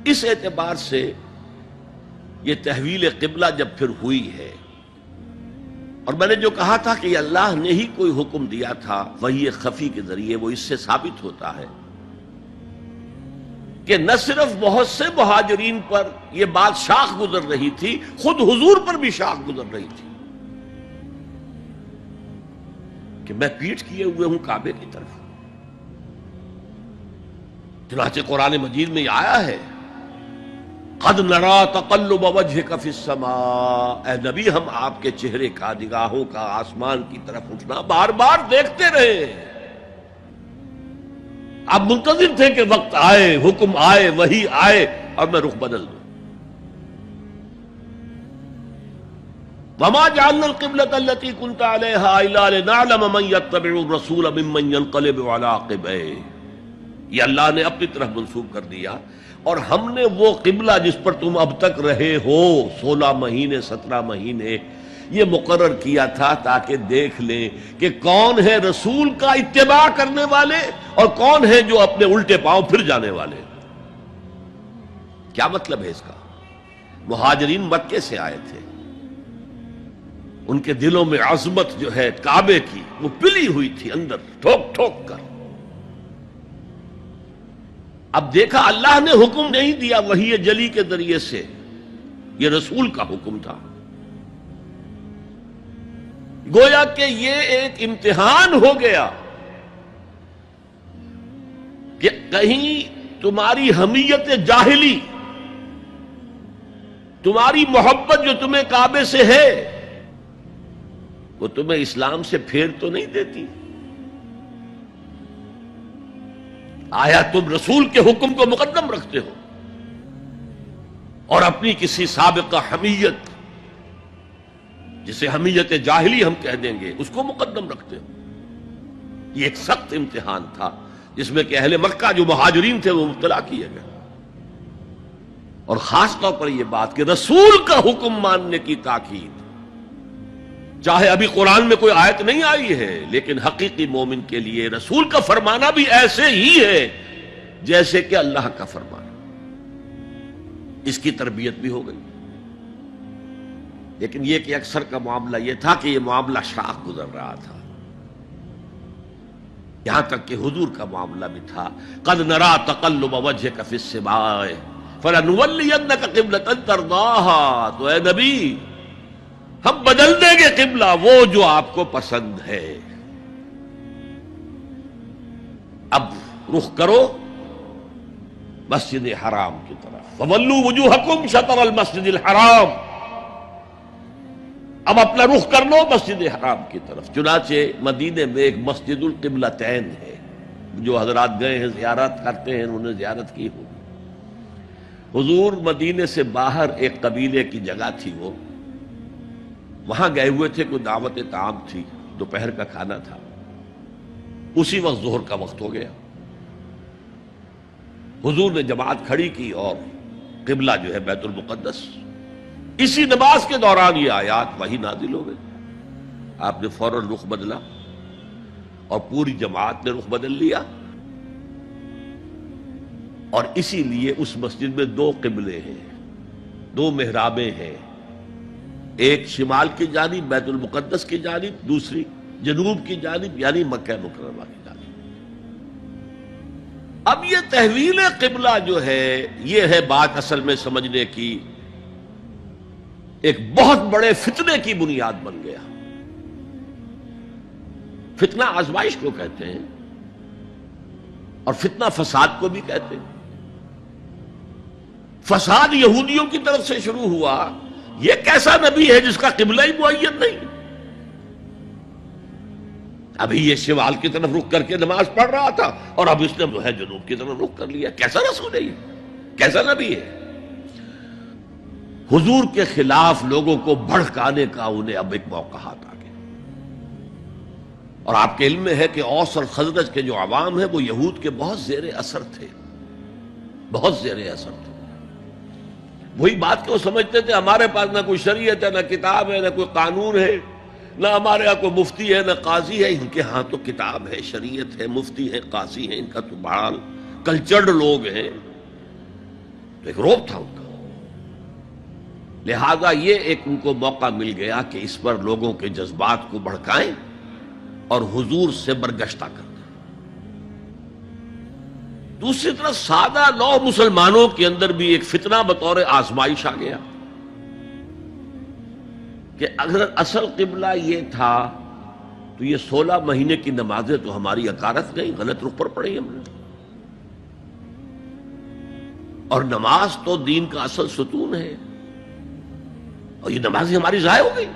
اس اعتبار سے یہ تحویل قبلہ جب پھر ہوئی ہے، اور میں نے جو کہا تھا کہ اللہ نے ہی کوئی حکم دیا تھا وحی خفی کے ذریعے، وہ اس سے ثابت ہوتا ہے کہ نہ صرف بہت سے مہاجرین پر یہ بات شاخ گزر رہی تھی، خود حضور پر بھی شاخ گزر رہی تھی کہ میں پیٹھ کیے ہوئے ہوں کعبے کی طرف۔ چنانچہ قرآن مجید میں یہ آیا ہے قد نرا تقلب وجهك في السماء، اے نبی ہم آپ کے چہرے کا، نگاہوں کا آسمان کی طرف اٹھنا بار بار دیکھتے رہے۔ آپ منتظر تھے کہ وقت آئے، حکم آئے، وحی آئے اور میں رخ بدل دوں۔ وما جعلنا القبلة التي كنت عليها الا لنعلم من يتبع الرسول ممن ينقلب على عقبيه، یہ اللہ نے اپنی طرف منسوب کر دیا، اور ہم نے وہ قبلہ جس پر تم اب تک رہے ہو 16 مہینے 17 مہینے یہ مقرر کیا تھا تاکہ دیکھ لیں کہ کون ہے رسول کا اتباع کرنے والے اور کون ہے جو اپنے الٹے پاؤں پھر جانے والے۔ کیا مطلب ہے اس کا؟ مہاجرین مکے سے آئے تھے، ان کے دلوں میں عظمت جو ہے کعبے کی وہ پلی ہوئی تھی اندر ٹھوک ٹھوک کر۔ اب دیکھا اللہ نے حکم نہیں دیا وحی جلی کے ذریعے سے، یہ رسول کا حکم تھا۔ گویا کہ یہ ایک امتحان ہو گیا کہ کہیں تمہاری حمیت جاہلی، تمہاری محبت جو تمہیں کعبے سے ہے وہ تمہیں اسلام سے پھیر تو نہیں دیتی۔ آیا تم رسول کے حکم کو مقدم رکھتے ہو اور اپنی کسی سابقہ حمیت، جسے حمیت جاہلی ہم کہہ دیں گے، اس کو مقدم رکھتے ہو۔ یہ ایک سخت امتحان تھا جس میں کہ اہل مکہ جو مہاجرین تھے وہ مبتلا کیے گئے، اور خاص طور پر یہ بات کہ رسول کا حکم ماننے کی تاکید، چاہے ابھی قرآن میں کوئی آیت نہیں آئی ہے لیکن حقیقی مومن کے لیے رسول کا فرمانا بھی ایسے ہی ہے جیسے کہ اللہ کا فرمانا۔ اس کی تربیت بھی ہو گئی، لیکن یہ کہ اکثر کا معاملہ یہ تھا کہ یہ معاملہ شاخ گزر رہا تھا، یہاں تک کہ حضور کا معاملہ بھی تھا قد نرا تقلب وجهك في السماء فلنولينك قبلة ترضاها، تو اے نبی ہم بدل دیں گے قبلہ وہ جو آپ کو پسند ہے۔ اب رخ کرو مسجد حرام کی طرف، فولوا وجوہکم شطر المسجد الحرام، اب اپنا رخ کر لو مسجد حرام کی طرف۔ چنانچہ مدینے میں ایک مسجد القبلتین ہے، جو حضرات گئے ہیں زیارت کرتے ہیں انہوں نے زیارت کی ہو۔ حضور مدینے سے باہر ایک قبیلے کی جگہ تھی، وہ وہاں گئے ہوئے تھے، کوئی دعوت طعام تھی، دوپہر کا کھانا تھا، اسی وقت ظہر کا وقت ہو گیا۔ حضور نے جماعت کھڑی کی اور قبلہ جو ہے بیت المقدس، اسی نماز کے دوران یہ آیات وحی نازل ہو گئی، آپ نے فوراً رخ بدلا اور پوری جماعت نے رخ بدل لیا، اور اسی لیے اس مسجد میں 2 قبلے ہیں، 2 محرابیں ہیں، ایک شمال کی جانب بیت المقدس کی جانب، دوسری جنوب کی جانب یعنی مکہ مکرمہ کی جانب۔ اب یہ تحویل قبلہ جو ہے یہ ہے بات اصل میں سمجھنے کی، ایک بہت بڑے فتنے کی بنیاد بن گیا۔ فتنہ آزمائش کو کہتے ہیں اور فتنہ فساد کو بھی کہتے ہیں۔ فساد یہودیوں کی طرف سے شروع ہوا، یہ کیسا نبی ہے جس کا قبلہ ہی معین نہیں؟ ابھی یہ شمال کی طرف رخ کر کے نماز پڑھ رہا تھا اور اب اس نے جو ہے جنوب کی طرف رخ کر لیا۔ کیسا رسول ہے یہ؟ کیسا نبی ہے؟ حضور کے خلاف لوگوں کو بھڑکانے کا انہیں اب ایک موقع ہاتھ آ گیا، اور آپ کے علم میں ہے کہ اوس اور خزرج کے جو عوام ہیں وہ یہود کے بہت زیر اثر تھے، بہت زیر اثر تھے۔ وہی بات کہ وہ سمجھتے تھے ہمارے پاس نہ کوئی شریعت ہے، نہ کتاب ہے، نہ کوئی قانون ہے، نہ ہمارے ہاں کوئی مفتی ہے، نہ قاضی ہے۔ ان کے ہاں تو کتاب ہے، شریعت ہے، مفتی ہے، قاضی ہے، ان کا تو بہرحال کلچرڈ لوگ ہیں۔ تو ایک روب تھا ان کا، لہذا یہ ایک ان کو موقع مل گیا کہ اس پر لوگوں کے جذبات کو بھڑکائیں اور حضور سے برگشتہ کر دیں۔ دوسری طرف سادہ لو مسلمانوں کے اندر بھی ایک فتنہ بطور آزمائش آ گیا کہ اگر اصل قبلہ یہ تھا تو یہ 16 مہینے کی نمازیں تو ہماری اکارت گئی، غلط رخ پر پڑی ہم نے، اور نماز تو دین کا اصل ستون ہے، اور یہ نمازیں ہماری ضائع ہو گئی۔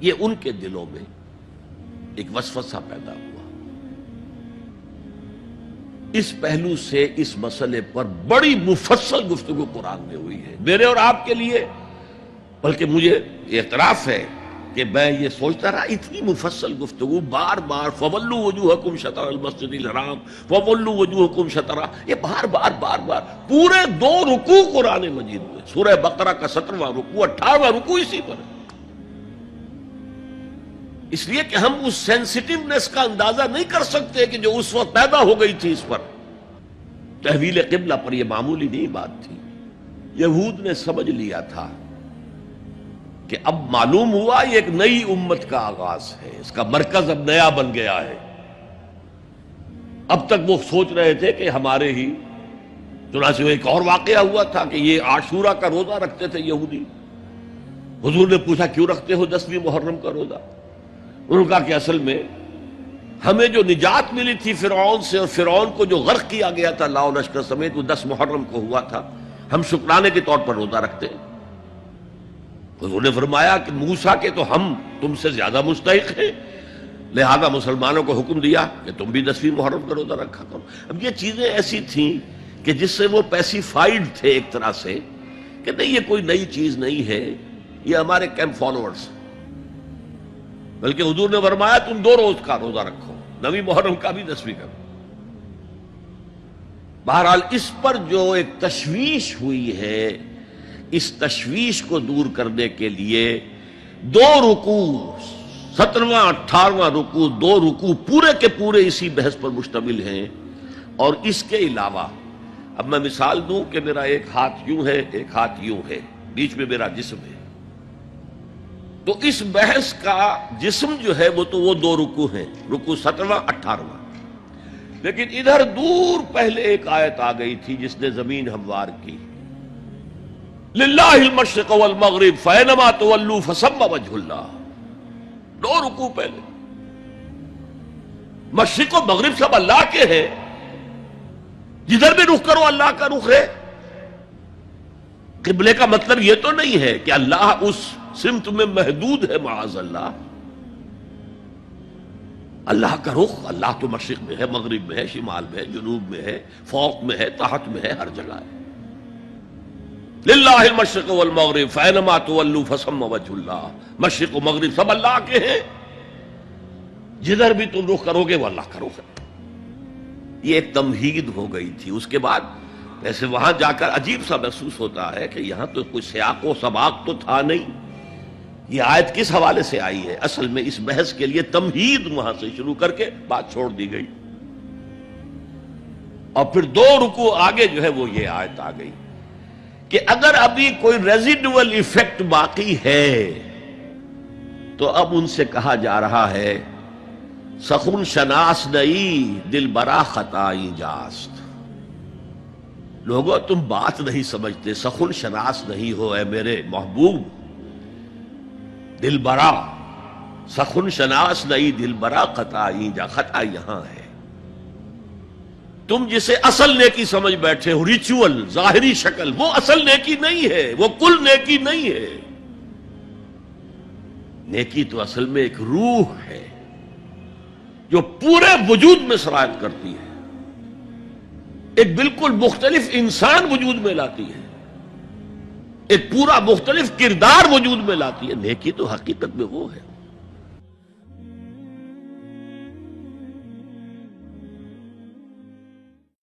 یہ ان کے دلوں میں ایک وسوسہ پیدا ہوا۔ اس پہلو سے اس مسئلے پر بڑی مفصل گفتگو قرآن میں ہوئی ہے، میرے اور آپ کے لیے، بلکہ مجھے اعتراف ہے کہ میں یہ سوچتا رہا اتنی مفصل گفتگو بار بار فَوَلُّوا وُجُوهَكُمْ شَطْرَ الْمَسْجِدِ الْحَرَامِ وَوَلُّوا وُجُوهَكُمْ شَطْرَهُ، یہ بار بار پورے 2 رکوع قرآن مجید میں، سورہ بقرہ کا 17واں رکوع 18واں رکوع اسی پر ہے۔ اس لیے کہ ہم اس سینسٹیونیس کا اندازہ نہیں کر سکتے کہ جو اس وقت پیدا ہو گئی تھی اس پر۔ تحویل قبلہ پر یہ معمولی نہیں بات تھی، یہود نے سمجھ لیا تھا کہ اب معلوم ہوا یہ ایک نئی امت کا آغاز ہے، اس کا مرکز اب نیا بن گیا ہے۔ اب تک وہ سوچ رہے تھے کہ ہمارے ہی، چنانچہ ایک اور واقعہ ہوا تھا کہ یہ عاشورہ کا روزہ رکھتے تھے یہودی۔ حضور نے پوچھا کیوں رکھتے ہو 10ویں محرم کا روزہ؟ انہوں نے کہا کہ اصل میں ہمیں جو نجات ملی تھی فرعون سے، اور فرعون کو جو غرق کیا گیا تھا لاؤ لشکر سمیت، وہ 10 محرم کو ہوا تھا، ہم شکرانے کے طور پر روزہ رکھتے ہیں۔ حضور نے فرمایا کہ موسیٰ کے تو ہم تم سے زیادہ مستحق ہیں، لہذا مسلمانوں کو حکم دیا کہ تم بھی 10ویں محرم کا روزہ رکھا کرو۔ اب یہ چیزیں ایسی تھیں کہ جس سے وہ پیسیفائیڈ تھے ایک طرح سے کہ نہیں یہ کوئی نئی چیز نہیں ہے، یہ ہمارے کیمپ فالوورز، بلکہ حضور نے فرمایا تم 2 روز کا روزہ رکھو، 9ویں محرم کا بھی 10ویں کا بھی۔ بہرحال اس پر جو ایک تشویش ہوئی ہے، اس تشویش کو دور کرنے کے لیے 2 رکوع، 17واں 18واں رکوع، 2 رکوع پورے کے پورے اسی بحث پر مشتمل ہیں۔ اور اس کے علاوہ اب میں مثال دوں کہ میرا ایک ہاتھ یوں ہے، ایک ہاتھ یوں ہے، بیچ میں میرا جسم ہے، تو اس بحث کا جسم جو ہے وہ تو وہ 2 رکوع ہیں، رکوع 17واں 18واں، لیکن ادھر دور پہلے ایک آیت آ گئی تھی جس نے زمین ہموار کی، للہ المشرق والمغرب فینما تولوا فثم وجہ اللہ۔ 2 رکوع پہلے، مشرق و مغرب سب اللہ کے ہیں، جدھر بھی رخ کرو اللہ کا رخ ہے۔ قبلے کا مطلب یہ تو نہیں ہے کہ اللہ اس سمت میں محدود ہے، معاذ اللہ۔ اللہ کا رخ، اللہ تو مشرق میں ہے، مغرب میں ہے، شمال میں ہے، جنوب میں ہے، فوق میں ہے، تحت میں ہے، ہر جگہ ہے۔ للہ المشرق والمغرب فینما تولوا فثم وجہ اللہ، مشرق و مغرب سب اللہ کے ہیں، جدھر بھی تم رخ کرو گے وہ اللہ کا رخ ہے۔ یہ ایک تمہید ہو گئی تھی۔ اس کے بعد ایسے وہاں جا کر عجیب سا محسوس ہوتا ہے کہ یہاں تو کوئی سیاق و سباق تو تھا نہیں، یہ آیت کس حوالے سے آئی ہے؟ اصل میں اس بحث کے لیے تمہید وہاں سے شروع کر کے بات چھوڑ دی گئی، اور پھر 2 رکوع آگے جو ہے وہ یہ آیت آ گئی کہ اگر ابھی کوئی ریزیڈول ایفیکٹ باقی ہے تو اب ان سے کہا جا رہا ہے سخن شناس نئی دل برا خطائی جاست۔ لوگوں تم بات نہیں سمجھتے، سخن شناس نہیں ہو اے میرے محبوب، دل برا، سخن شناس نئی دل برا خطائی جا، خطا یہاں ہے۔ تم جسے اصل نیکی سمجھ بیٹھے ہو، ریچول، ظاہری شکل، وہ اصل نیکی نہیں ہے، وہ کل نیکی نہیں ہے۔ نیکی تو اصل میں ایک روح ہے جو پورے وجود میں سرایت کرتی ہے، ایک بالکل مختلف انسان وجود میں لاتی ہے، ایک پورا مختلف کردار وجود میں لاتی ہے۔ نیکی تو حقیقت میں وہ ہے۔